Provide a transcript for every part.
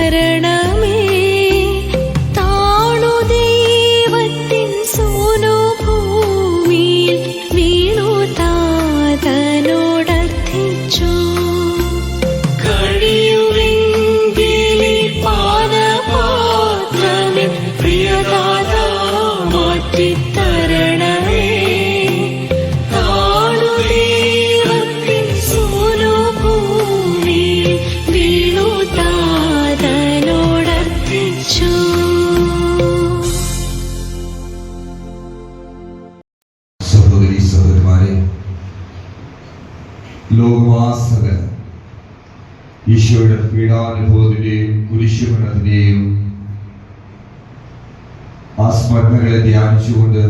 തരണമേ. താണു ദൈവത്തിൻ സോനു ഭൂമിയിൽ വീണു താതനോടർത്ഥിച്ചു. കഴിയുമെങ്കിലീ പാനപാത്രമേ പ്രിയദാതാ മാറ്റിത്തരണമേ. താണു ദൈവത്തിൻ സോനു ഭൂമിയിൽ വീണു താതനോടർത്ഥിച്ചു. സഹോദരീ സഹോദരന്മാരെ, ലോകമാസകലം ഈശോയുടെ പീഡാനുഭവത്തിന്റെയും കുരിശുമരണത്തിന്റെയും ആ സ്മരണകളെ ധ്യാനിച്ചുകൊണ്ട്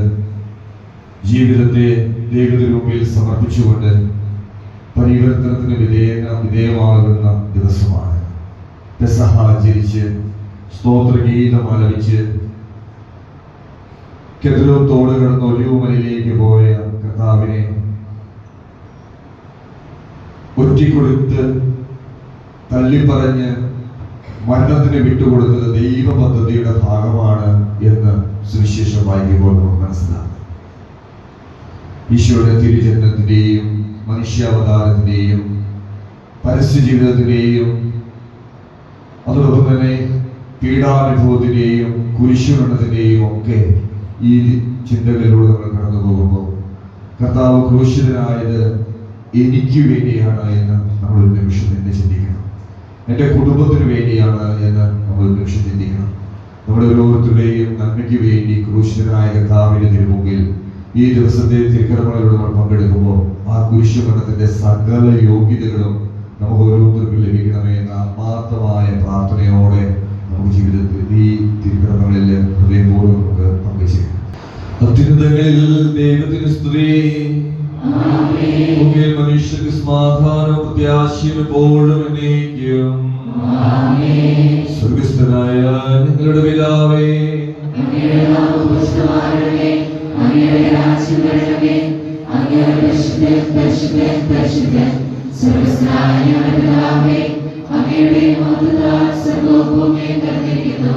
ജീവിതത്തെ ദൈവത്തിന് മുമ്പിൽ സമർപ്പിച്ചുകൊണ്ട് പരിവർത്തനത്തിന് വിധേയമാകുന്ന ദിവസമാണ്. പെസഹ ആചരിച്ച് സ്തോത്രഗീതം ആലപിച്ച് കെദ്രോൻ തോട് കടന്ന് ഒലിവുമലയിലേക്ക് പോയ കർത്താവിനെ ഒറ്റിക്കൊടുത്ത് തള്ളിപ്പറഞ്ഞ് മരണത്തിന് വിട്ടുകൊടുത്തത് ദൈവ പദ്ധതിയുടെ ഭാഗമാണ് എന്ന് സുവിശേഷം വായിക്കുമ്പോൾ നമുക്ക് മനസ്സിലാക്കാം. ഈശോയുടെ തിരുജന്മത്തിന്റെയും മനുഷ്യാവതാരത്തിന്റെയും പരസ്യ ജീവിതത്തിന്റെയും അതോടൊപ്പം തന്നെ പീഡാനുഭവത്തിന്റെയും കുരിശുമരണത്തിന്റെയും ഒക്കെ ഈ ചിന്തകളിലൂടെ നമ്മൾ കടന്നു പോകുമ്പോൾ കർത്താവ് ക്രൂശിതനായത് എനിക്ക് വേണ്ടിയാണ് എന്ന് നമ്മൾ ഒരു നിമിഷം തന്നെ ചിന്തിക്കണം. എൻ്റെ കുടുംബത്തിന് വേണ്ടിയാണ് എന്ന് നമ്മൾ ഒരു നിമിഷം ചിന്തിക്കണം. നമ്മുടെ ഓരോരുത്തരുടെയും നന്മയ്ക്ക് വേണ്ടി ക്രൂശിതനായ കർത്താവിന്റെ തിരുമുമ്പിൽ ഈ ദിവസത്തെ തിരുക്കർമ്മങ്ങളിലൂടെ നമ്മൾ പങ്കെടുക്കുമ്പോൾ ആ കുരിശുമരണത്തിന്റെ സകല യോഗ്യതകളും നമുക്ക് ഓരോരുത്തർക്കും ലഭിക്കണമേ എന്ന ആത്മാർത്ഥമായ പ്രാർത്ഥനയോടെ നമുക്ക് ജീവിതത്തിൽ ഈ തിരുക്കർമ്മങ്ങളിൽ ഹൃദയപൂർവ്വം നമുക്ക് പങ്കുചേരാം. അത്യുന്നതങ്ങളിൽ ദൈവത്തിന് സ്തുതി, മനുഷ്യർക്ക് സമാധാനവും പ്രത്യാശയും എപ്പോഴും എന്നേക്കും. സ്വർഗ്ഗസ്ഥനായ ഞങ്ങളുടെ പിതാവേ, അങ്ങയുടെ രാജ്യം വരണമേ. അങ്ങയുടെ പരിശുദ്ധൻ സ്വർഗ്ഗസ്ഥനായ ഞങ്ങളുടെ പിതാവേ, അങ്ങയുടെ മഹത്വത്താൽ സ്വർഗ്ഗവും ഭൂമിയും നിറഞ്ഞിരിക്കുന്നു.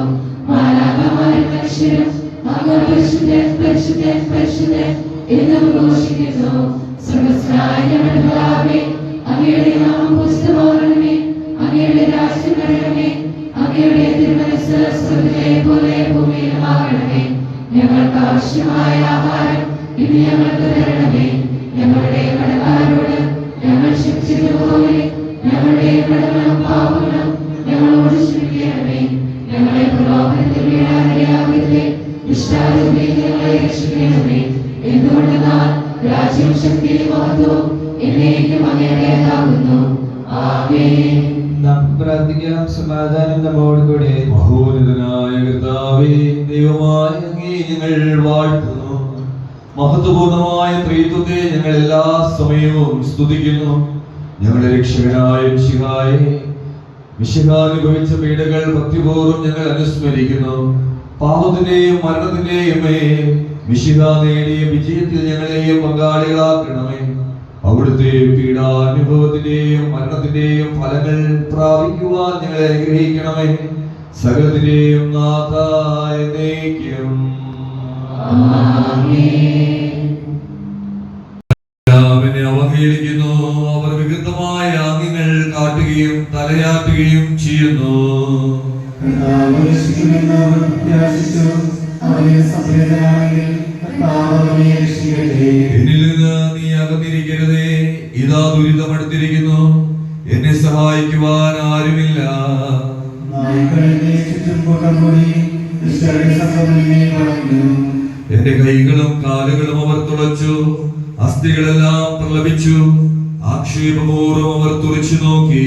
മാലാഖമാരും മനുഷ്യരും അങ്ങ് പരിശുദ്ധൻ എന്ന് ഘോഷിക്കുന്നു. സ്വർഗ്ഗസ്ഥനായ ഞങ്ങളുടെ പിതാവേ, അങ്ങയുടെ നാമം പൂജിതമാകണമേ. അങ്ങയുടെ രാജ്യം വരണമേ. അങ്ങയുടെ തിരുമനസ്സ് സ്വർഗ്ഗത്തിലെ പോലെ ഭൂമിയിലും ആകണമേ. ഞങ്ങൾക്ക് ആവശ്യമായ ആഹാരം ഇന്ന് ഞങ്ങൾക്ക് തരണമേ. ഞങ്ങളുടെ കടക്കാരോട് ഞങ്ങൾ ക്ഷമിച്ചതുപോലെ ഞങ്ങളുടെ കടങ്ങളും പാപങ്ങളും ഞങ്ങളോട് ക്ഷമിക്കണമേ. ഞങ്ങളെ പ്രലോഭനത്തിൽ വീഴാനിടയാകരുതേ. ദുഷ്ടാരൂപേ ഞങ്ങളെ രക്ഷിക്കണമേ. എന്തുകൊണ്ടെന്നാൽ രാജ്യവും ശക്തിയും മഹത്വവും എന്നേക്കും അങ്ങയുടേതാകുന്നു. ആമേൻ. നമുക്ക് പ്രാർത്ഥിക്കാം. സമാധാനം നമ്മോട് കൂടെ. മഹോന്നതനായ കർത്താവേ, ദൈവമായ അങ്ങേ ഞങ്ങൾ വാഴ്ത്തുന്നു. മഹത്വപൂർണമായ ത്രിത്വത്തെ ഞങ്ങൾ എല്ലാ സമയവും സ്തുതിക്കുന്നു. ഞങ്ങളുടെ രക്ഷകനായ മിശിഹായെ അനുഭവിച്ച പീഡകൾ ഭക്തിപൂർവ്വം ഞങ്ങൾ അനുസ്മരിക്കുന്നു. പാപത്തിന്റെയും മരണത്തിന്റെയും മിശിഹ നേടിയ വിജയത്തിൽ ഞങ്ങളെയും പങ്കാളികളാക്കണമേ. അവിടുത്തെ പീഡാനുഭവത്തിന്റെയും മരണത്തിന്റെയും ഫലങ്ങൾ പ്രാപിക്കുവാൻ ഞങ്ങളെ അനുഗ്രഹിക്കണമേ. സകലത്തിന്റെയും നാഥായ എന്നേക്കും. അവനെ അവഹേളിക്കുന്നു. അവർ വികൃതമായ ആംഗ്യങ്ങൾ കാട്ടുകയും തലയാട്ടുകയും ചെയ്യുന്നു. എന്നിൽ നിന്ന് നീ അകന്നിരിക്കരുതേ. ഇതാ ദുരിതമടുത്തിരിക്കുന്നു. എന്നെ സഹായിക്കുവാൻ ആരുമില്ല. എന്റെ കൈകളും കാലുകളും അവർ തുളച്ചു. അസ്ഥികളെല്ലാം പ്രലപിച്ചു. ആക്ഷേപപൂർവ്വം അവർ തുറച്ചു നോക്കി.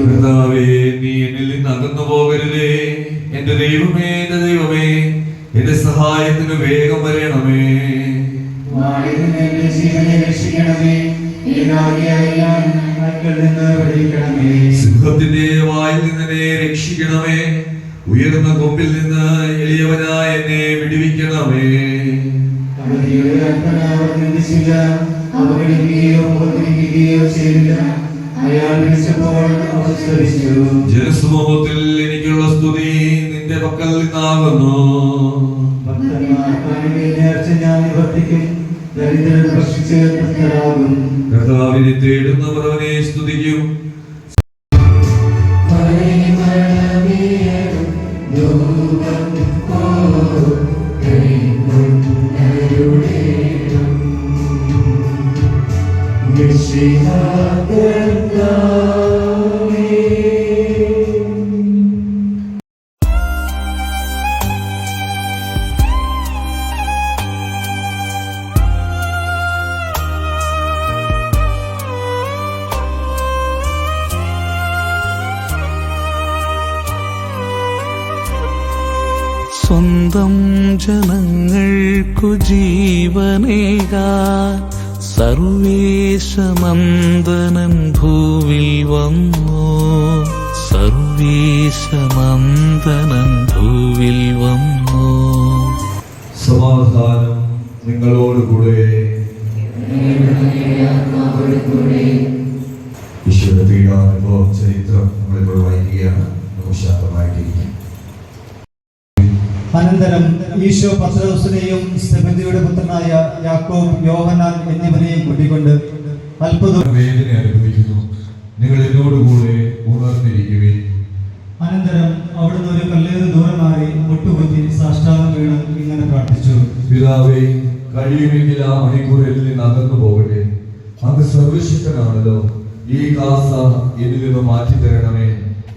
കർത്താവേ, നീ എന്നിൽ നിന്ന് അകന്നു പോകരുതേ. എന്റെ ദൈവമേ, എന്റെ സഹായത്തിന് വേഗം വരണമേ. സിംഹത്തിന്റെ വായിൽ നിന്നെ രക്ഷിക്കണമേ. ഉയർന്ന കൊമ്പിൽ നിന്ന് എളിയവനായ എന്നെ വിടുവിക്കണമേ. അവഗണിക്കുകയോ ഉപദ്രവിക്കുകയോ ചെയ്തില്ല. അയാൾ വിളിച്ചപ്പോൾ അവസരിച്ചു. ജനസമൂഹത്തിൽ എനിക്കുള്ള സ്തുതി നിന്റെ പക്കൽ നിന്നാകുന്നു. ഭക്തന്മാർക്കായി നേർച്ച ഞാൻ നിവർത്തിക്കും. ദരിദ്രർ ഭക്ഷിച്ച് തൃപ്തരാകും. കർത്താവിനെ തേടുന്നവർ അവനെ സ്തുതിക്കും. സ്വന്തം ജനങ്ങൾക്കു ജീവനേകാൻ സർവേശനന്ദനൻ ഭൂവിൽ വന്നു. സർവേശനന്ദനൻ ഭൂവിൽ വന്നു. സമാധാനം നിങ്ങളോടുകൂടെ. ഈശോയുടെ പീഡാനുഭവ ചരിത്രം നമ്മളിപ്പോൾ വായിക്കുകയാണ്. നമുക്ക് ശാന്തമായിട്ടിരിക്കും. അനന്തരം ഈശോ പത്രോസിനെയും സെബെദിയുടെ പുത്രനായ യാക്കോബ്, യോഹന്നാൻ എന്നിവരെയും കൂട്ടിക്കൊണ്ട് അത്ഭുതം വേദന അനുഭവിക്കുന്നു. നിങ്ങൾ എന്നോടുകൂടെ ഉണർന്നിരിക്കുവിൻ. അനന്തരം അവിടുന്ന് ഒരു കല്ലേറ് ദൂരം മാറി മുട്ടുകുത്തി സാഷ്ടാംഗം വീണ് ഇങ്ങനെ പ്രാർത്ഥിച്ചു. പിതാവേ, കഴിയുമെങ്കിൽ ആ മണിക്കൂറിൽ നിന്ന് അകന്നു പോകട്ടെ. അങ്ങ് സർവശക്തനാണല്ലോ. ഈ കാസ എന്നിൽ നിന്ന് മാറ്റിത്തരണമേ.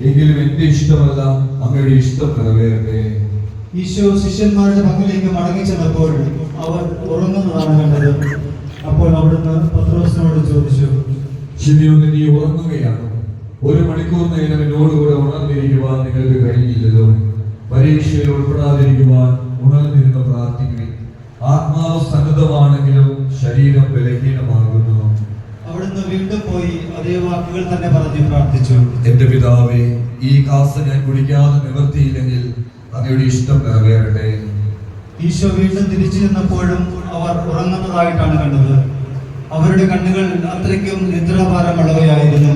എങ്കിലും എന്റെ ഇഷ്ടമല്ല, അങ്ങയുടെ ഇഷ്ടം നിറവേറട്ടെ. ഈശോ ശിഷ്യന്മാരുടെ പക്കലേക്ക് മടങ്ങി ചെന്നപ്പോൾ അവർ ഉറങ്ങുന്നതാണ് കണ്ടത്. അപ്പോൾ അവിടുന്ന് പത്രോസിനോട് ചോദിച്ചു, ശിമിയോനെ, നീ ഉറങ്ങുകയാണോ? 1 മണിക്കൂർ നേരം എന്നോടുകൂടെ ഉണർന്നിരിക്കുവാൻ നിങ്ങൾക്ക് കഴിഞ്ഞില്ലല്ലോ. പരീക്ഷയിൽ ഉൾപ്പെടാതിരിക്കുവാൻ ഉണർന്നിരുന്ന് പ്രാർത്ഥിക്കുവിൻ. ആത്മാവ് സന്നദ്ധമാണെങ്കിലും ശരീരം ബലഹീനമാകുന്നു. അവിടുന്ന് വീണ്ടും പോയി അതേ വാക്കുകൾ തന്നെ പറഞ്ഞ് പ്രാർത്ഥിച്ചു. എന്റെ പിതാവേ, ഈ കാസ ഞാൻ കുടിക്കാതെ നിവർത്തിയില്ലെങ്കിൽ അങ്ങയുടെ ഇഷ്ടം നിറവേറട്ടെ. ഈശോ വീണ്ടും തിരിച്ചു ചെന്നപ്പോഴും അവർ ഉറങ്ങുന്നതായിട്ടാണ് കണ്ടത്. അവരുടെ കണ്ണുകൾ അത്രയ്ക്കും നിദ്രാഭാരമുള്ളവയായിരുന്നു.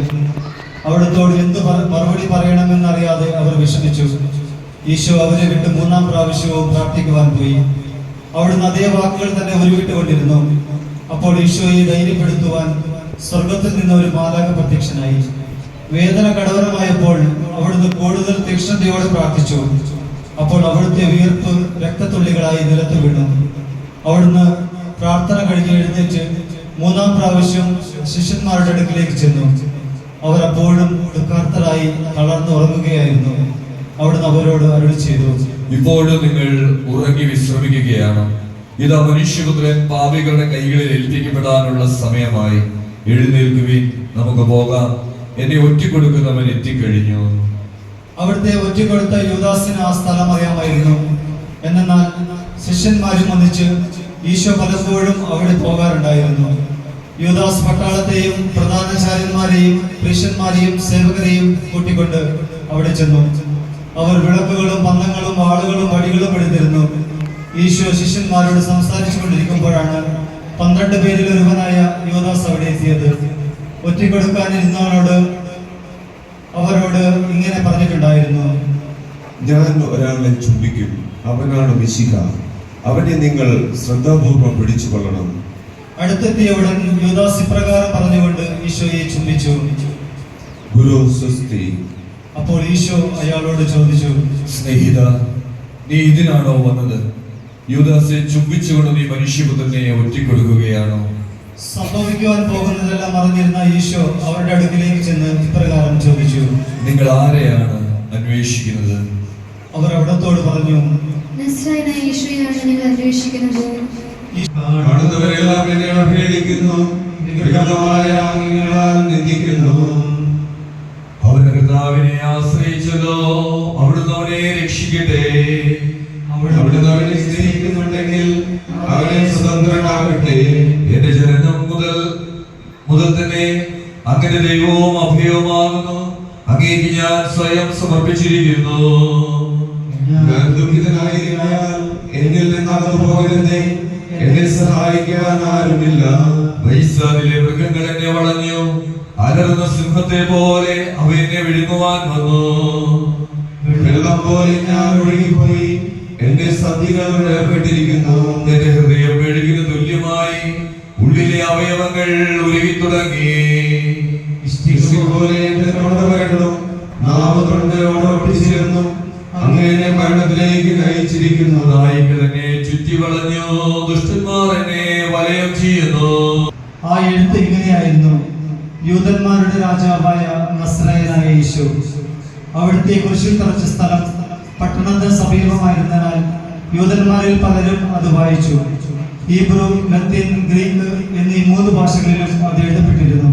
അവിടുത്തോട് എന്ത് മറുപടി പറയണമെന്നറിയാതെ അവർ വിഷമിച്ചു. ഈശോ അവരെ വിട്ട് 3-ാം പ്രാവശ്യവും പ്രാർത്ഥിക്കുവാൻ പോയി. അവിടുന്ന് അതേ വാക്കുകൾ തന്നെ ഉരുവിട്ടുകൊണ്ടിരുന്നു. അപ്പോൾ ഈശോയെ ധൈര്യപ്പെടുത്തുവാൻ സ്വർഗത്തിൽ നിന്ന് ഒരു മാലാഖ പ്രത്യക്ഷനായി. വേദന കടവരമായപ്പോൾ അവിടുന്ന് കൂടുതൽ തീക്ഷ്ണതയോടെ പ്രാർത്ഥിച്ചു. അപ്പോൾ അവിടുത്തെ വിയർപ്പ് രക്തത്തുള്ളികളായി നിലത്ത് വീണു. അവിടുന്ന് പ്രാർത്ഥന കഴിഞ്ഞ് എഴുന്നേറ്റ് 3-ാം പ്രാവശ്യം ശിഷ്യന്മാരുടെ അടുക്കിലേക്ക് ചെന്നു. അവർ അപ്പോഴും ദുഃഖാർത്തരായി തളർന്നു ഉറങ്ങുകയായിരുന്നു. അവിടുന്ന് അവരോട് അരുളി ചെയ്തു, ഇപ്പോഴും നിങ്ങൾ ഉറങ്ങി വിശ്രമിക്കുകയാണ്. ഇതാ മനുഷ്യപുത്രൻ പാപികളുടെ കൈകളിൽ ഏൽപ്പിക്കപ്പെടാനുള്ള സമയമായി. എഴുന്നേൽക്കുവിൻ, നമുക്ക് പോകാം. എന്നെ ഒറ്റിക്കൊടുക്കുന്നവൻ എത്തിക്കഴിഞ്ഞു. അവിടുത്തെ ഒറ്റിക്കൊടുത്ത യൂദാസിന് ആ സ്ഥലം അറിയാമായിരുന്നു. എന്നാൽ ശിഷ്യന്മാരും ഒന്നിച്ച് ഈശോ പലപ്പോഴും അവിടെ പോകാറുണ്ടായിരുന്നു. യൂദാസ് പട്ടാളത്തെയും പ്രധാനാചാര്യന്മാരെയും പുരുഷന്മാരെയും സേവകരെയും കൂട്ടിക്കൊണ്ട് അവിടെ ചെന്നു. അവർ വിളക്കുകളും പന്തങ്ങളും വാളുകളും വടികളും എടുത്തിരുന്നു. ഈശോ ശിഷ്യന്മാരോട് സംസാരിച്ചു കൊണ്ടിരിക്കുമ്പോഴാണ് 12 പേരിൽ ഒരുവനായ യൂദാസ് അവിടെ എത്തിയത്. ഒറ്റിക്കൊടുക്കാനിരുന്നവനോട് അവരോട് ഇങ്ങനെ പറഞ്ഞിട്ടുണ്ടായിരുന്നു, ഞാൻ ഒരാളെ ചുംബിക്കും, അവനാണ് മിശിഹ. അവനെ നിങ്ങൾ ശ്രദ്ധാപൂർവം പിടിച്ചു കൊള്ളണം. അടുത്തെത്തിയ ഉടൻ യൂദാസ് ഇപ്രകാരം പറഞ്ഞുകൊണ്ട് ഈശോയെ ചുംബിച്ചു. ഗുരു സ്വസ്തി. അപ്പോൾ ഈശോ അയാളോട് ചോദിച്ചു, സ്നേഹിത, നീ ഇതിനാണോ വന്നത്? യൂദാസെ ചുംബിച്ചുകൊണ്ട് നീ മനുഷ്യപുത്രനെ ഒറ്റിക്കൊടുക്കുകയാണോ? സംഭവിക്കുവാൻ പോകുന്നതെല്ലാം അറിഞ്ഞിരുന്ന ഈശോ അവരുടെ അടുക്കിലേക്ക് ചെന്ന് ഇപ്രകാരം ചോദിച്ചു, നിങ്ങൾ ആരെയാണ് അന്വേഷിക്കുന്നത്? അവർ അവിടത്തോട് പറഞ്ഞു, നസ്രായനായ യേശുവിനെയാണ് നിങ്ങൾ അന്വേഷിക്കുന്നത്. കാണുന്നവരെല്ലാം എന്നെ അവഹേളിക്കുന്നു, വികൃതമായ ആംഗ്യങ്ങളാൽ നിന്ദിക്കുന്നു. അവന്റെ കർത്താവിനെ ആശ്രയിച്ചല്ലോ, അവിടുന്ന് അവനെ രക്ഷിക്കട്ടെ. അവിടുന്ന് അവനെ സ്നേഹിക്കുന്നുണ്ടെങ്കിൽ അവനെ സ്വതന്ത്രനാകട്ടെ. എന്റെ ജനനം മുതൽ തന്നെ അങ്ങനെ ദൈവവും അഭയവുമാകുന്നു. അങ്ങേക്ക് ഞാൻ സ്വയം സമർപ്പിച്ചിരിക്കുന്നു. ഞാൻ ദുഃഖിതനായിരിക്കാൻ എന്നിൽ നിന്ന് അകന്നു പോകരുതേ. എന്നെ സഹായിക്കാൻ ആരുമില്ല. ബൈസാനിലെ മൃഗങ്ങൾ എന്നെ വളഞ്ഞു, അലറുന്ന സിംഹത്തെ പോലെ അവ എന്നെ വിഴുങ്ങുവാൻ വന്നു. വെള്ളം പോലെ ഞാൻ ഒഴുകിപ്പോയി, എന്റെ സന്ധികൾ ഏർപ്പെട്ടിരിക്കുന്നു. എന്റെ ഹൃദയം മെഴുകിന് തുല്യമായി, ഉള്ളിലെ അവയവങ്ങൾ ഉരുകി തുടങ്ങി. പോലെ എന്റെ തൊണ്ടവരകളും നാവ് തൊണ്ടയോട് ഒട്ടിച്ചേർന്നു. അങ്ങനെ മരണത്തിലേക്ക് നയിച്ചിരിക്കുന്നു. നായികൾ എന്നെ ചുറ്റി വളഞ്ഞു, ദുഷ്ടന്മാർ എന്നെ വലയം ചെയ്യുന്നു. ആ എഴുത്ത് ഇങ്ങനെയായിരുന്നു: യൂദന്മാരുടെ രാജാവായ നസ്രായനായ യേശു. അവിടുത്തെ കുരിശിൽ തറച്ച സ്ഥലം പട്ടണത്തിന് സമീപമായിരുന്നതിനാൽ യൂദന്മാരിൽ പലരും അത് വായിച്ചു. ഹീബ്രു, ലത്തീൻ, ഗ്രീക്ക് എന്നീ 3 ഭാഷകളിലും അത് എഴുതപ്പെട്ടിരുന്നു.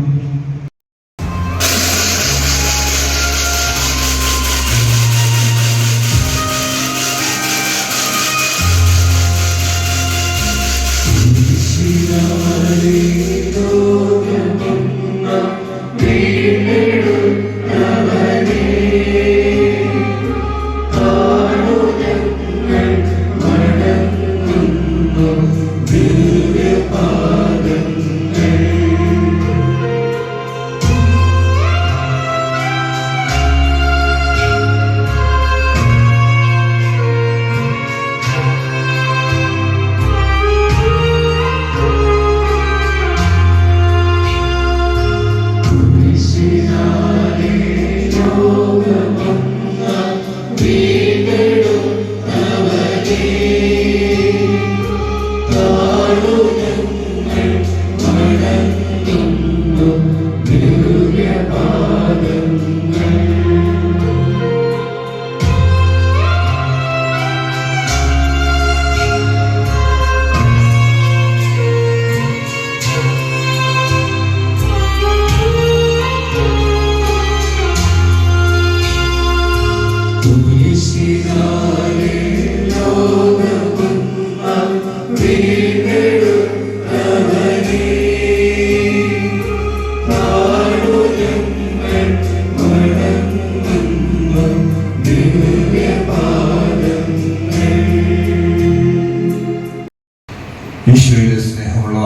ഈശോയിലെ സ്നേഹമുള്ള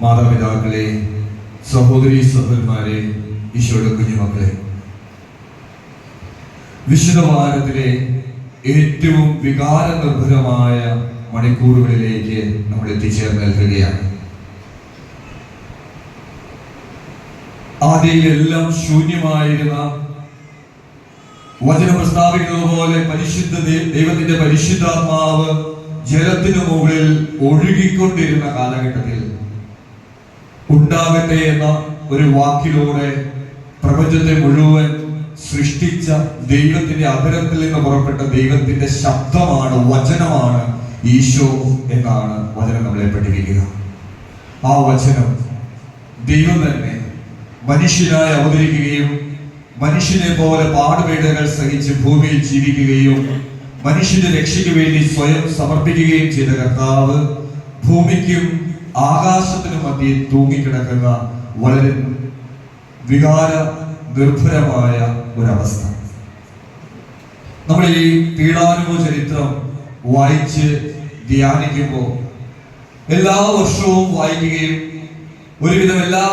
മാതാപിതാക്കളെ, സഹോദരീ സഹോദരന്മാരെ, ഈശോയുടെ കുഞ്ഞുമക്കളെ, വിശുദ്ധ വാരത്തിലെ ഏറ്റവും വികാരനിർഭരമായ മണിക്കൂറുകളിലേക്ക് നമ്മൾ എത്തിച്ചേർന്ന് നിൽക്കുകയാണ്. ആദ്യയിലെല്ലാം ശൂന്യമായിരുന്ന വചനം പ്രസ്താവിക്കുന്നത് പോലെ പരിശുദ്ധ ദൈവത്തിന്റെ പരിശുദ്ധാത്മാവ് ജലത്തിനു മുകളിൽ ഒഴുകിക്കൊണ്ടിരുന്ന കാലഘട്ടത്തിൽ ഉണ്ടാകട്ടെ എന്ന ഒരു വാക്കിലൂടെ പ്രപഞ്ചത്തെ മുഴുവൻ സൃഷ്ടിച്ച ദൈവത്തിന്റെ അധരത്തിൽ നിന്ന് പുറപ്പെട്ട ദൈവത്തിന്റെ ശബ്ദമാണ്, വചനമാണ് ഈശോ എന്നാണ് വചനം നമ്മളെ പഠിപ്പിക്കുക. ആ വചനം ദൈവം തന്നെ മനുഷ്യനായി അവതരിക്കുകയും മനുഷ്യനെ പോലെ പാടുപീഡകൾ സഹിച്ച് ഭൂമിയിൽ ജീവിക്കുകയും മനുഷ്യന്റെ രക്ഷയ്ക്ക് വേണ്ടി സ്വയം സമർപ്പിക്കുകയും ചെയ്ത കർത്താവ് ഭൂമിക്കും ആകാശത്തിനും മധ്യേ തൂങ്ങിക്കിടക്കുന്ന വളരെ വികാര നിർഭരമായ ഒരവസ്ഥ. നമ്മൾ ഈ പീഡാനുഭവ ചരിത്രം വായിച്ച് ധ്യാനിക്കുമ്പോൾ എല്ലാ വർഷവും വായിക്കുകയും ഒരുവിധം എല്ലാ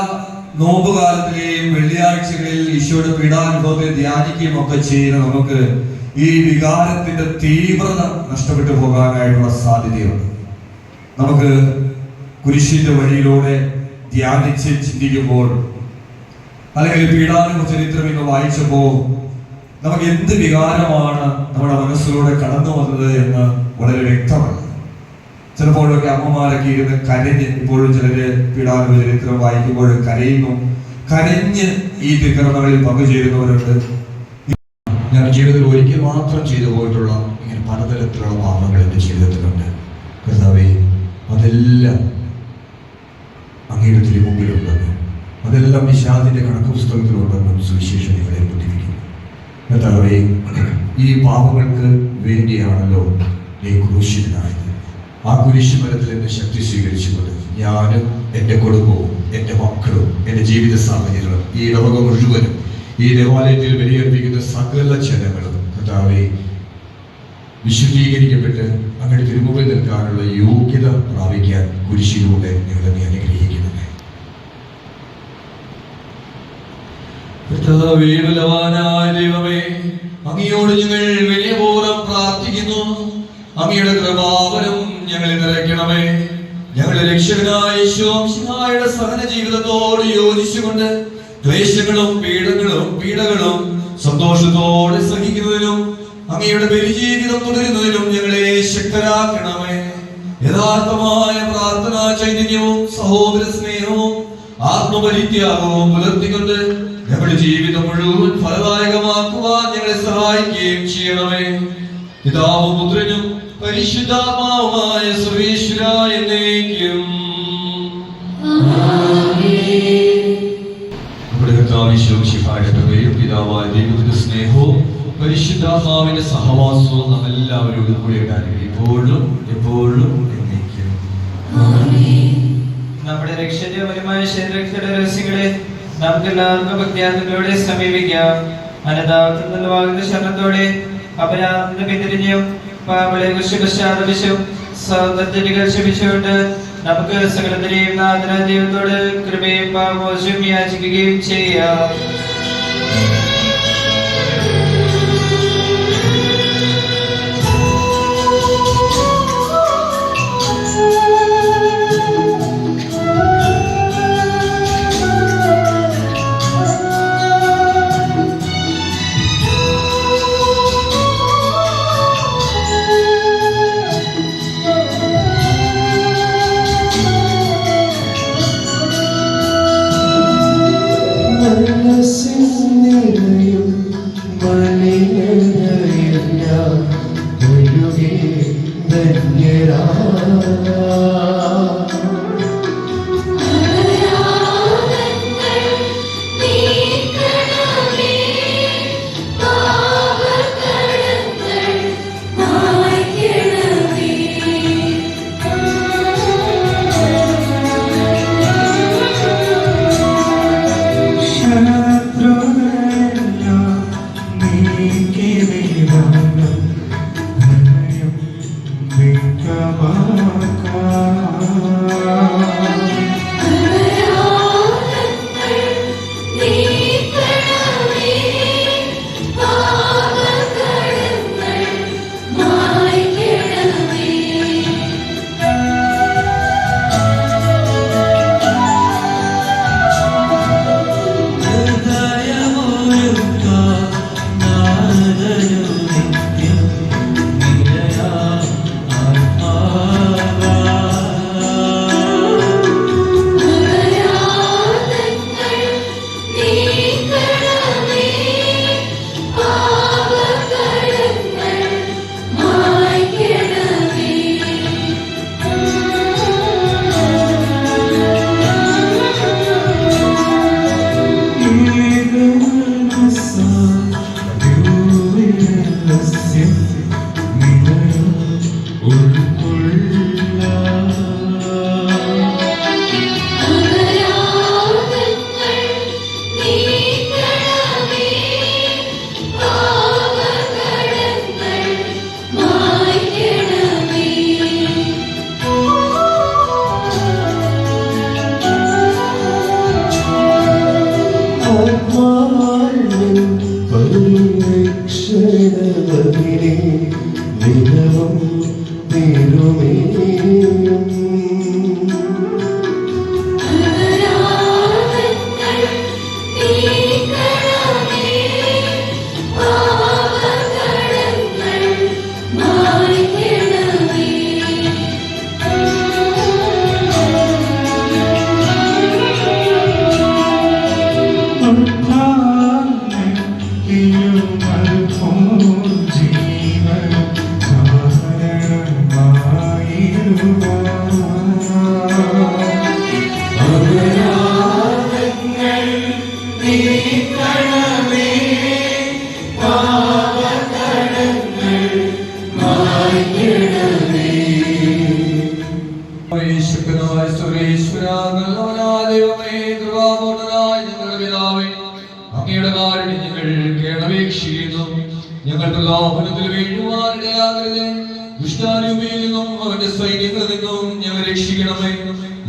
നോമ്പുകാലത്തിലെയും വെള്ളിയാഴ്ചകളിൽ ഈശോയുടെ പീഡാനുഭവത്തെ ധ്യാനിക്കുകയും ഒക്കെ ചെയ്യുന്ന നമുക്ക് ഈ വികാരത്തിന്റെ തീവ്രത നഷ്ടപ്പെട്ടു പോകാനായിട്ടുള്ള സാധ്യതയുണ്ട്. നമുക്ക് കുരിശിന്റെ വഴിയിലൂടെ ധ്യാനിച്ച് ചിന്തിക്കുമ്പോൾ അല്ലെങ്കിൽ പീഡാനുഭവ ചരിത്രം ഇന്ന് വായിച്ചപ്പോൾ നമുക്ക് എന്ത് വികാരമാണ് നമ്മുടെ മനസ്സിലൂടെ കടന്നു വന്നത് എന്ന് വളരെ വ്യക്തമല്ല. ചിലപ്പോഴൊക്കെ അമ്മമാരൊക്കെ ഇരുന്ന് കരഞ്ഞ്, ഇപ്പോഴും ചിലര് പീഡാനുഭവ ചരിത്രം വായിക്കുമ്പോൾ കരയുന്നു, കരഞ്ഞ് ഈ തിരുക്കർമ്മങ്ങളിൽ പങ്കുചേരുന്നവരുണ്ട്. ഞാൻ ജീവിതത്തിൽ ഒരിക്കൽ മാത്രം ചെയ്തു പോയിട്ടുള്ള ഇങ്ങനെ പലതരത്തിലുള്ള പാപങ്ങൾ എൻ്റെ ജീവിതത്തിലുണ്ട്. കർത്താവേ, അതെല്ലാം അങ്ങയുടെ തിരുമുമ്പിലുണ്ടെന്ന്, അതെല്ലാം വിശാദിന്റെ കണക്ക് പുസ്തകത്തിലുണ്ടെന്നും സുവിശേഷം ഇവിടെ പഠിപ്പിക്കുന്നു. കർത്താവേ, ഈ പാപങ്ങൾക്ക് വേണ്ടിയാണല്ലോ നീ ക്രൂശിതനായത്. ആ കുരിശുമരത്തിൽ എന്നെ ശക്തി സ്വീകരിച്ചുകൊണ്ട് ഞാനും എൻ്റെ കുടുംബവും എൻ്റെ മക്കളും എൻ്റെ ജീവിത സാഹചര്യങ്ങളും ഈ ഇടവക മുഴുവനും ഈ ദേവാലയത്തിൽ ബലിയർപ്പിക്കുന്ന സകല ജനങ്ങളും കർത്താവേ വിശുദ്ധീകരിക്കപ്പെട്ട് അങ്ങയുടെ തിരുമുമ്പിൽ നിൽക്കാനുള്ള യോഗ്യത പ്രാപിക്കാൻ കുരിശിലൂടെ ഞങ്ങളെ അനുഗ്രഹിക്കണമേ. കർത്താവേ, ബലവാനായ ദൈവമേ, അങ്ങയോട് ഞങ്ങൾ വിനയപൂർവ്വം പ്രാർത്ഥിക്കുന്നു. അങ്ങയുടെ കൃപാവരം ഞങ്ങളിൽ നിറയ്ക്കണമേ. ഞങ്ങളുടെ രക്ഷകനായ യേശുമിശിഹായുടെ സഹന ജീവിതത്തോട് യോജിച്ചുകൊണ്ട് ക്ലേശങ്ങളും പീഡകളും സന്തോഷത്തോടെ സഹിക്കുന്നതിനും അങ്ങയുടെ ബലിജീവിതം തുടരുന്നതിനും ഞങ്ങളെ ശക്തരാക്കണമേ. യഥാർത്ഥമായ പ്രാർത്ഥനാ ചൈതന്യവും സഹോദര സ്നേഹവും ആത്മപരിത്യാഗവും പുലർത്തിക്കൊണ്ട് ഞങ്ങളുടെ ജീവിതം മുഴുവൻ ഫലദായകമാക്കുവാൻ ഞങ്ങളെ സഹായിക്കുകയും ചെയ്യണമേ. പിതാവും പുത്രനും പരിശുദ്ധാത്മാവുമായ സർവേശ്വര എന്നേക്കും. നമ്മുടെ കർത്താവ് യേശുമിശിഹായുടെ കൃപയും പിതാവായ ദൈവത്തിന്റെ സ്നേഹവും പരിശുദ്ധാത്മാവിന്റെ സഹവാസവും നാം എല്ലാവരോടും കൂടെ ഉണ്ടാകും, ഇപ്പോഴും എപ്പോഴും എന്നേക്കും. നമ്മുടെ രക്ഷാപരമായ ശരീരത്തിന്റെ രഹസ്യങ്ങളെ നമുക്ക് എല്ലാവർക്കും ഭക്തിയാത്രങ്ങളോടെ സമീപിക്കാം. അനതാവത്തിൽ വാങ്ങുന്ന ശരണത്തോടെ അപരാധത്തിന് പിന്തിരിഞ്ഞും പാപളെ കുറിച്ച് പശ്ചാത്തപിച്ചും സൗന്ദര്യങ്ങൾ ക്ഷമിച്ചുകൊണ്ട് നമുക്ക് സകലത്തിനെയും നാഥന ദൈവത്തോട് കൃപയും പാപമോചനവും യാചിക്കുകയും ചെയ്യാം.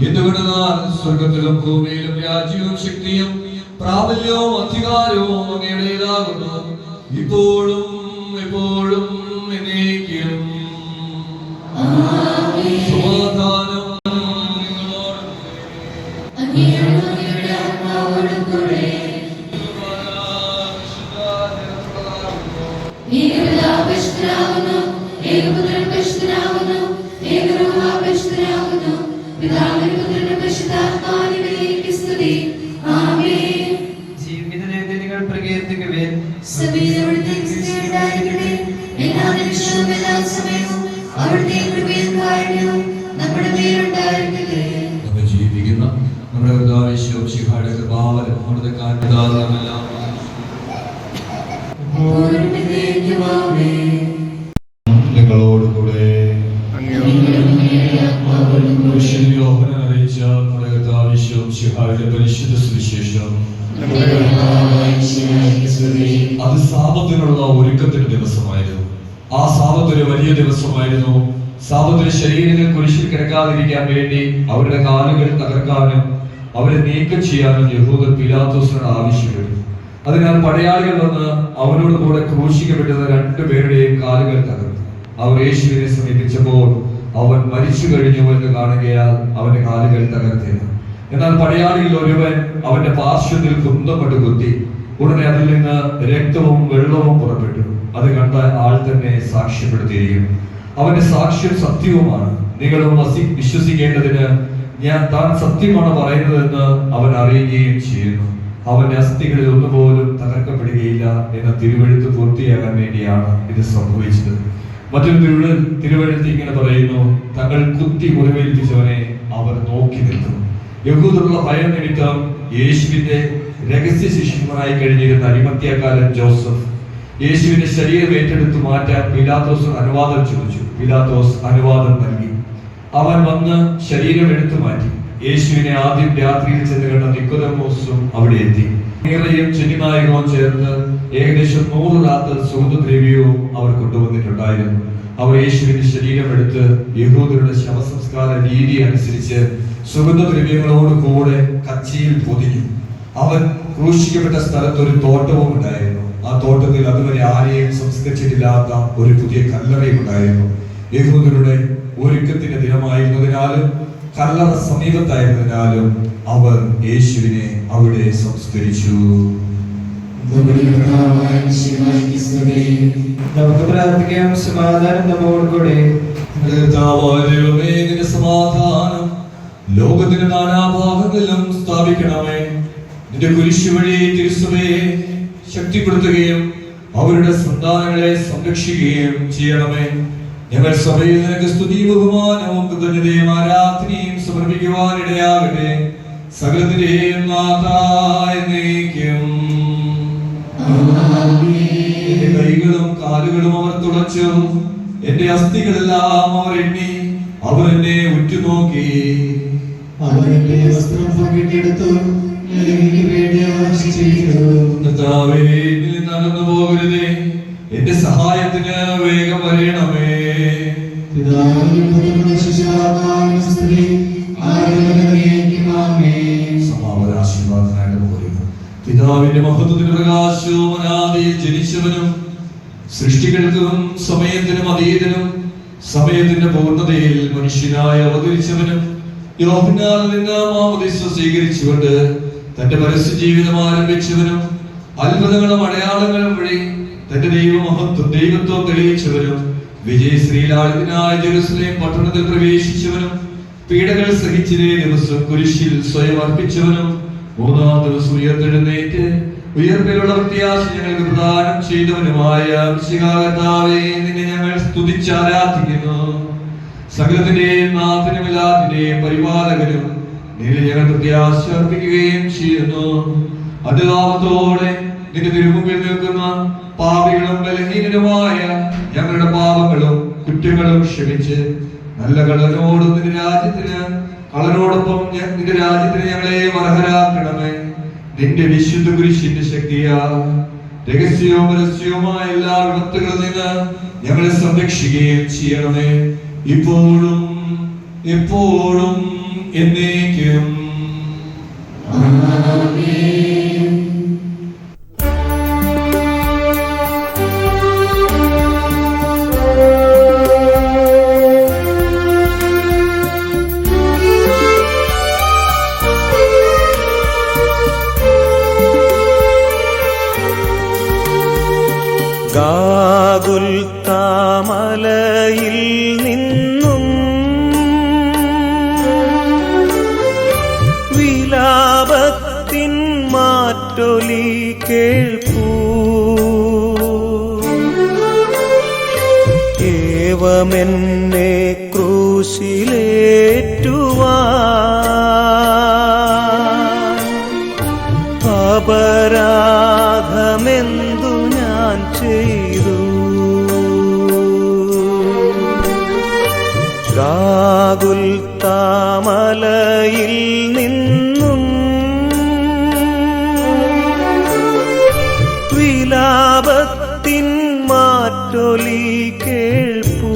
എന്തുകൊണ്ടെന്നാൽ സ്വർഗത്തിലും ഭൂമിയിലും രാജ്യവും ശക്തിയും പ്രാബല്യവും അധികാരവും അങ്ങയുടേതാകുന്നു, ഇപ്പോഴും എപ്പോഴും എന്നേക്കും. സമാധാനം ജീവിതങ്ങൾ പ്രകീർത്തിക്കുവേൻ. എല്ലാ നിമിഷവും എല്ലാ സമയവും അവിടുത്തെ കൃപയും കാരുണ്യവും നമ്മുടെ മേലുണ്ടായിരിക്കട്ടെ. നമ്മെ ജീവിപ്പിക്കുന്ന നമ്മുടെ കർത്താവിന്റെ കൃപാവരം അവിടുത്തെ കാരണമെല്ലാം നിങ്ങളോടുകൂടെ യോഹന്നാൻ അറിയിച്ച നമ്മുടെ കർത്താവിന്റെ പരിശുദ്ധ സുവിശേഷം. അത് സാബത്തിനുള്ള ഒരുക്കത്തിന്റെ ദിവസമായിരുന്നു. ആ സാബത്ത് ഒരു വലിയ ദിവസമായിരുന്നു. സാബത്തിന് ശരീരങ്ങൾ കുരിശിൽ കിടക്കാതിരിക്കാൻ വേണ്ടി അവരുടെ കാലുകൾ തകർക്കാനും അവരെ നീക്കം ചെയ്യാനും യഹൂദർ പീലാത്തോസിനോട് ആവശ്യപ്പെട്ടു. അതിനാൽ പടയാളികൾ വന്ന് അവനോട് കൂടെ ക്രൂശിക്കപ്പെട്ടത് രണ്ടുപേരുടെയും കാലുകൾ തകർത്തു. അവർ യേശുവിനെ സമീപിച്ചപ്പോൾ അവൻ മരിച്ചു കഴിഞ്ഞു എന്ന് കാണുകയാൽ അവന്റെ കാലുകൾ തകർത്തില്ല. എന്നാൽ പടയാളിയിൽ ഒരുവൻ അവന്റെ പാർശ്വത്തിൽ കുന്തമിട്ട് കുത്തി. ഉടനെ അതിൽ നിന്ന് രക്തവും വെള്ളവും പുറപ്പെട്ടു. അത് കണ്ട ആൾ തന്നെ സാക്ഷ്യപ്പെടുത്തിയിരിക്കുന്നു. അവന്റെ സാക്ഷ്യം സത്യവുമാണ്. നിങ്ങളും വിശ്വസിക്കേണ്ടതിന് ഞാൻ താൻ സത്യമാണ് പറയുന്നതെന്ന് അവൻ അറിയുകയും ചെയ്യുന്നു. അവന്റെ അസ്ഥികളിൽ ഒന്നുപോലും തകർക്കപ്പെടുകയില്ല എന്ന തിരുവെഴുത്ത് പൂർത്തിയാകാൻ വേണ്ടിയാണ് ഇത് സംഭവിച്ചത്. മറ്റൊരു തിരുവെഴുത്ത് ഇങ്ങനെ പറയുന്നു: തങ്ങൾ കുത്തി മുറിവേൽപ്പിച്ചവനെ അവർ നോക്കി നിൽക്കും. യഹൂദരുടെ ഭയം നിമിത്തം യേശുവിന്റെ രഹസ്യ ശിഷ്യനായി കഴിഞ്ഞിരുന്ന അരിമത്യാക്കാരൻ ജോസഫ് യേശുവിന്റെ ശരീരം ഏറ്റെടുത്ത് മാറ്റാൻ പീലാത്തോസിന് അനുവാദം ചോദിച്ചു. പീലാത്തോസ് അനുവാദം നൽകി. അവൻ വന്ന് ശരീരം എടുത്തു മാറ്റി. യേശുവിനെ ആദ്യം രാത്രിയിൽ ചെന്ന് കണ്ട നിക്കോദെമോസും അവിടെ എത്തി. നീറയും ചെന്നിനായകവും ചേർന്ന് ഏകദേശം 100 റാത്തൽ സുഗന്ധദ്രവ്യവും അവർ കൊണ്ടുവന്നിട്ടുണ്ടായിരുന്നു. അവർ യേശുവിന്റെ ശരീരം എടുത്ത് യഹൂദരുടെ ശവസംസ്കാര രീതി അനുസരിച്ച് സുഗന്ധദ്രവ്യങ്ങളോട് കൂടെ കച്ചിയിൽ പൊതിഞ്ഞു. അവൻ ക്രൂശിക്കപ്പെട്ട സ്ഥലത്ത് ഒരു തോട്ടവും ഉണ്ടായിരുന്നു. ആ തോട്ടത്തിൽ അതുവരെ ആരെയും സംസ്കരിച്ചിട്ടില്ലാത്ത ഒരു പുതിയ കല്ലറയും ഉണ്ടായിരുന്നു. യഹൂദരുടെ ഒരുക്കത്തിന്റെ ദിനമായിരുന്നതിനാലും കല്ലറ സമീപത്തായിരുന്നതിനാലും അവർ യേശുവിനെ അവിടെ സംസ്കരിച്ചു. നമുക്ക് പ്രാർത്ഥിക്കാം. സമാധാനം നമ്മോടുകൂടെ. സമാധാനം ലോകത്തിന്റെ നാനാഭാഗങ്ങളിലും സ്ഥാപിക്കണമേ. നിന്റെ കുരിശു വഴി തിരുസഭയെ ശക്തിപ്പെടുത്തുകയും അവരുടെ സന്താനങ്ങളെ സംരക്ഷിക്കുകയും ചെയ്യണമേ. ഞങ്ങൾ സഭയിൽ നിനക്ക് സ്തുതിയും ബഹുമാനവും കൃതജ്ഞതയും ആരാധനയും സമർപ്പിക്കുവാനിടയാകട്ടെ. സകലത്തിന്റെയും നാഥായ നീക്കും. എന്റെ കൈകളും കാലുകളും അവർ തുളച്ചു, എന്റെ അസ്ഥികളെല്ലാം അവർ എണ്ണി. അവർ എന്നെ ഉറ്റുനോക്കി. അവന്റെ വസ്ത്രം പങ്കിട്ടെടുത്തു, എനിക്ക് വേണ്ടി അവർ ചെയ്തു. കർത്താവേ, എന്നിൽ നിന്ന് അകന്നു പോകരുതേ. എന്റെ സഹായത്തിന് വേഗം വരണമേ. പിതാവിനും പുത്രനും പരിശുദ്ധാത്മാവിനും സ്തുതി. സമാപനാശീർവാദനായിട്ട് പോകുന്നു. പിതാവിന്റെ മഹത്വത്തിന്റെ പ്രകാശവും അനാദിയിൽ ജനിച്ചവനും സൃഷ്ടികൾക്കും സമയത്തിനും അതീതനും സമയത്തിന്റെ പൂർണ്ണതയിൽ മനുഷ്യനായി അവതരിച്ചവനും യോഹന്നാനിൽ നിന്ന് മാമോദീസ സ്വീകരിച്ചുകൊണ്ട് തന്റെ പരസ്യ ജീവിതം ആരംഭിച്ചവനും അത്ഭുതങ്ങളും അടയാളങ്ങളും വഴി തന്റെ ദൈവത്വം തെളിയിച്ചവനും വിജയശ്രീലാളിതനായ ജെറുസലേം പട്ടണത്തിൽ പ്രവേശിച്ചവനും പീഡകൾ സഹിച്ചിരേ ദിവസം കുരിശിൽ സ്വയം അർപ്പിച്ചവനും 3-ാം ദിവസം ഉയർത്തെഴുന്നേറ്റ് ഉയർപ്പിലുള്ള പ്രത്യാശ ഞങ്ങൾക്ക് പ്രദാനം ചെയ്തവനുമായ കർത്താവേ, നിന്നെ ഞങ്ങൾ സ്തുതിച്ച് ആരാധിക്കുന്നു. സകലത്തിന്റെയും നാഥനും എല്ലാത്തിന്റെയും പരിപാലകനും നിന്നിൽ ഞങ്ങൾ പ്രത്യാശ അർപ്പിക്കുകയും ചെയ്യുന്നു. അനുതാപത്തോടെ നിന്റെ തിരുമുമ്പിൽ നിൽക്കുന്ന പാപികളും ബലഹീനരുമായ ഞങ്ങളുടെ പാപങ്ങളും കുറ്റങ്ങളും ക്ഷമിച്ച് നല്ല കളനോടും നിന്റെ കളനോടൊപ്പം നിന്റെ രാജ്യത്തിന് ഞങ്ങളെ അർഹരാക്കണമേ. നിന്റെ വിശുദ്ധ കുരിശിന്റെ ശക്തിയാൽ രഹസ്യവും പരസ്യവുമായ എല്ലാ വിപത്തുകളിൽ നിന്ന് ഞങ്ങളെ സംരക്ഷിക്കുകയും ചെയ്യണമേ, ഇപ്പോഴും എപ്പോഴും എന്നേക്കും. ആമേൻ. ഗാഗുൽത്താമലയിൽ നിന്നും വിലാപത്തിൻ മാറ്റൊലി കേൾപ്പൂ. ഏവമെന്നെ ക്രൂശിലേറ്റുവാൻ അപരാധമെന്തു ഞാൻ ചെയ്തു? ഗാഗുൽത്താമലയിൽ നിന്നും വിലാപത്തിൻ മാറ്റൊലി കേൾപ്പൂ.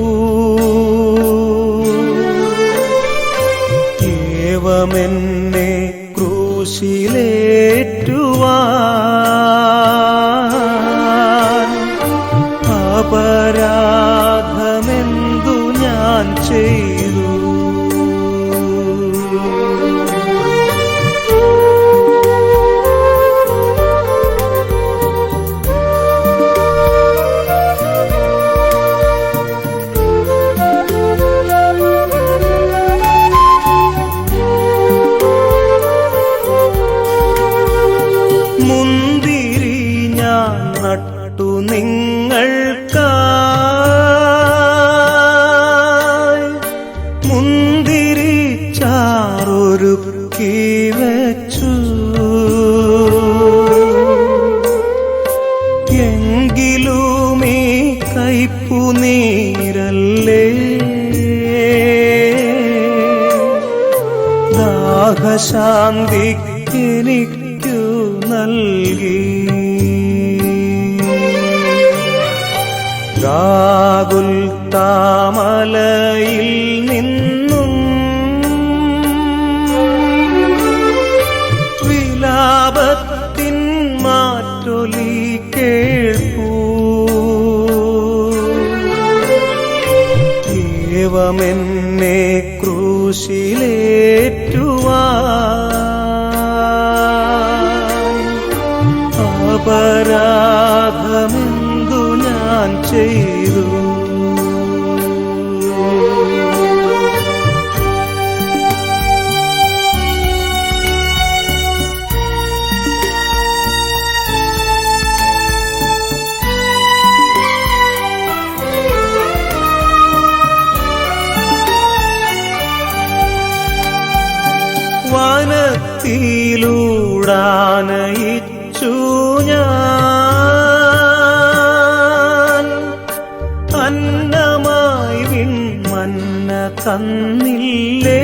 ഏവമെന്നെ ക്രൂശിലേറ്റുവാൻ അപരാധമെന്തു ഞാൻ ചെയ്തു? മുന്തിരി ഞാൻ നട്ടു നിങ്ങൾക്കായി, മുന്തിരി ചാറൊരുക്കി വച്ചു. എങ്കിലും ഈ കയ്പു നീരല്ലേ ദാഹശാന്തിക്കെനിക്കു നൽകി. ഗാഗുൽത്താമലയിൽ നിന്നും വിലാപത്തിൻ മാറ്റൊലി കേൾപ്പൂ. ഏവമെന്നെ ക്രൂശിലേറ്റുവാൻ അപരാധമെന്തു ഞാൻ ചെയ്തു? വനത്തിലൂടാനയിച്ചു ഞാൻ, അന്നമായി വിൺമന്ന തന്നില്ലേ?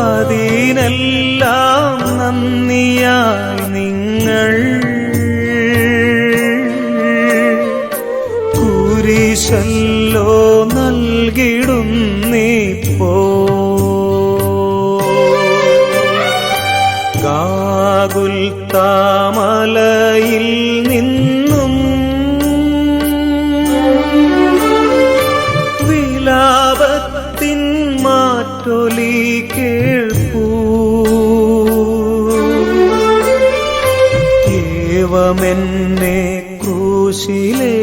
അതിനെല്ലാം നന്ദിയായി നിങ്ങൾ കുരിശല്ലോ നൽകിടുന്നിപ്പോ. ഗാഗുൽത്താമലയിൽ നിന്നും വിലാപത്തിൻ മാറ്റൊലി കേൾപ്പൂ. ഏവമെന്നെ ക്രൂശിലേ